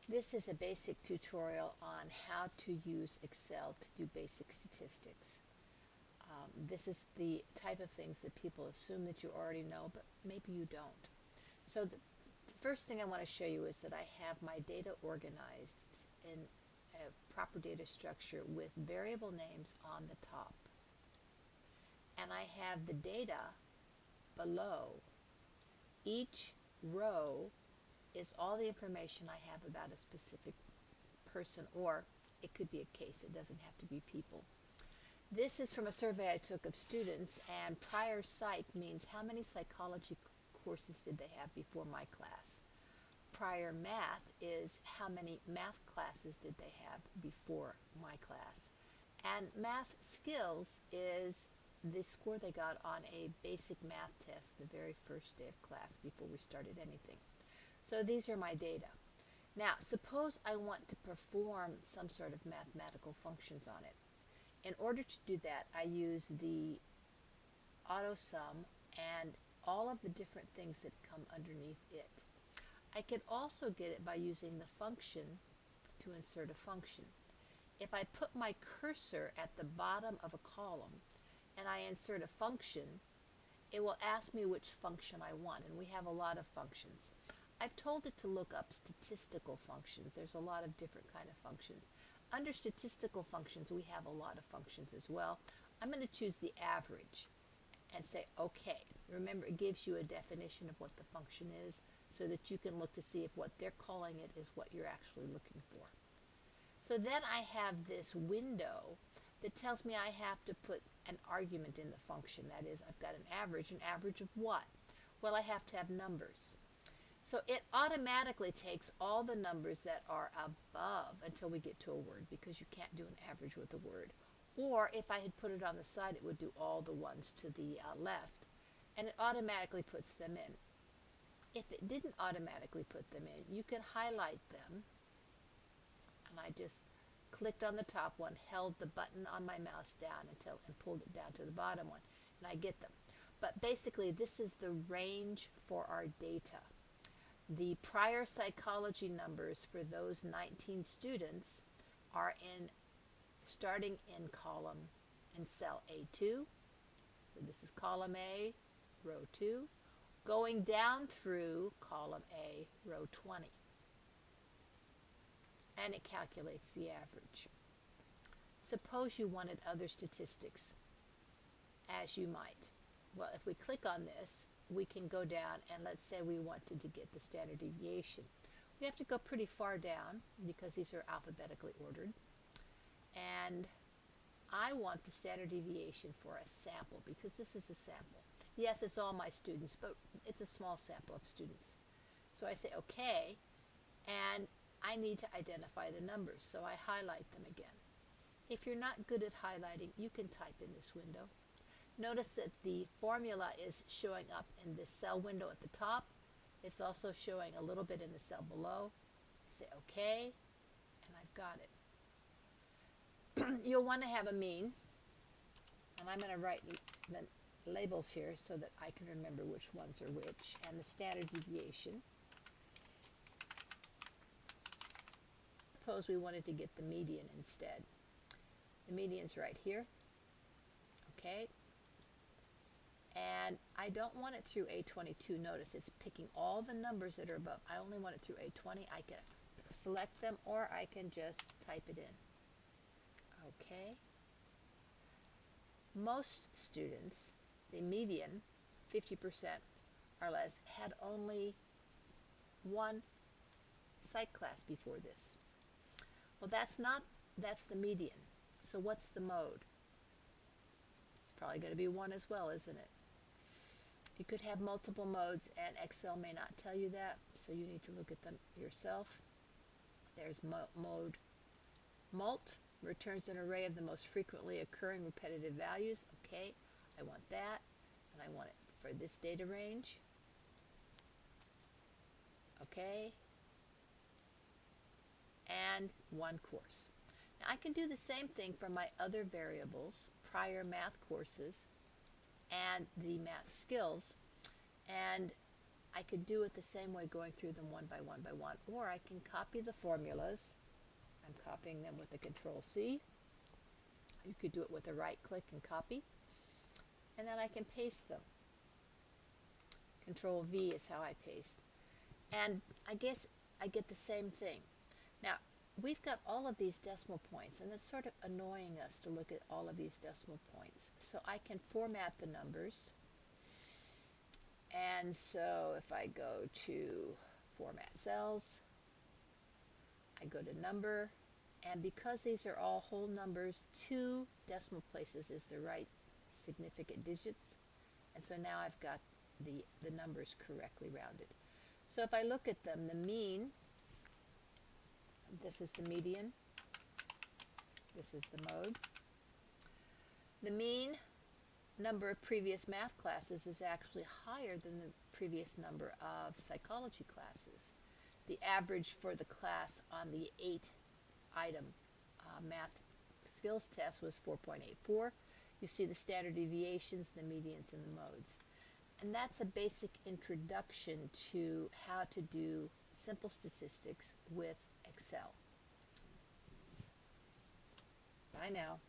This is a basic tutorial on how to use Excel to do basic statistics. This is the type of things that people assume that you already know, but maybe you don't. So the first thing I want to show you is that I have my data organized in a proper data structure with variable names on the top. And I have the data below. Each row is all the information I have about a specific person, or it could be a case. It doesn't have to be people. This is from a survey I took of students, and prior psych means how many psychology courses did they have before my class. Prior math is how many math classes did they have before my class. And math skills is the score they got on a basic math test the very first day of class before we started anything. So these are my data. Now, suppose I want to perform some sort of mathematical functions on it. In order to do that, I use the auto sum and all of the different things that come underneath it. I could also get it by using the function to insert a function. If I put my cursor at the bottom of a column and I insert a function, it will ask me which function I want, and we have a lot of functions. I've told it to look up statistical functions. There's a lot of different kind of functions. Under statistical functions, we have a lot of functions as well. I'm going to choose the average and say OK. Remember, it gives you a definition of what the function is so that you can look to see if what they're calling it is what you're actually looking for. So then I have this window that tells me I have to put an argument in the function. That is, I've got an average of what? Well, I have to have numbers. So it automatically takes all the numbers that are above until we get to a word, because you can't do an average with a word. Or if I had put it on the side, it would do all the ones to the left, and it automatically puts them in. If it didn't automatically put them in, you can highlight them, and I just clicked on the top one, held the button on my mouse down and pulled it down to the bottom one, and I get them. But basically, this is the range for our data. The prior psychology numbers for those 19 students are starting in column in cell A2. So this is column A, row 2, going down through column A, row 20. And it calculates the average. Suppose you wanted other statistics, as you might. Well, if we click on this, we can go down, and let's say we wanted to get the standard deviation. We have to go pretty far down because these are alphabetically ordered. And I want the standard deviation for a sample, because this is a sample. Yes, it's all my students, but it's a small sample of students. So I say OK, and I need to identify the numbers, so I highlight them again. If you're not good at highlighting, you can type in this window. Notice that the formula is showing up in this cell window at the top. It's also showing a little bit in the cell below. I say OK, and I've got it. You'll want to have a mean, and I'm going to write the labels here so that I can remember which ones are which, and the standard deviation. Suppose we wanted to get the median instead. The median's right here. Okay. And I don't want it through A22. Notice it's picking all the numbers that are above. I only want it through A20. I can select them, or I can just type it in. Okay. Most students, the median, 50% or less, had only one psych class before this. Well, that's the median. So what's the mode? It's probably going to be 1 as well, isn't it? You could have multiple modes, and Excel may not tell you that, so you need to look at them yourself. There's mode mult, returns an array of the most frequently occurring repetitive values. Okay, I want that, and I want it for this data range. Okay, and one course. Now I can do the same thing for my other variables, prior math courses, and the math skills, and I could do it the same way, going through them one by one by one, or I can copy the formulas. I'm copying them with a Control C. You could do it with a right click and copy, and then I can paste them. Control V is how I paste. And I guess I get the same thing. Now, we've got all of these decimal points, and it's sort of annoying us to look at all of these decimal points. So I can format the numbers. And so if I go to Format Cells, I go to Number, and because these are all whole numbers, 2 decimal places is the right significant digits. And so now I've got the numbers correctly rounded. So if I look at them, the mean, this is the median, this is the mode. The mean number of previous math classes is actually higher than the previous number of psychology classes. The average for the class on the 8-item math skills test was 4.84. You see the standard deviations, the medians, and the modes. And that's a basic introduction to how to do simple statistics with Excel. Bye now.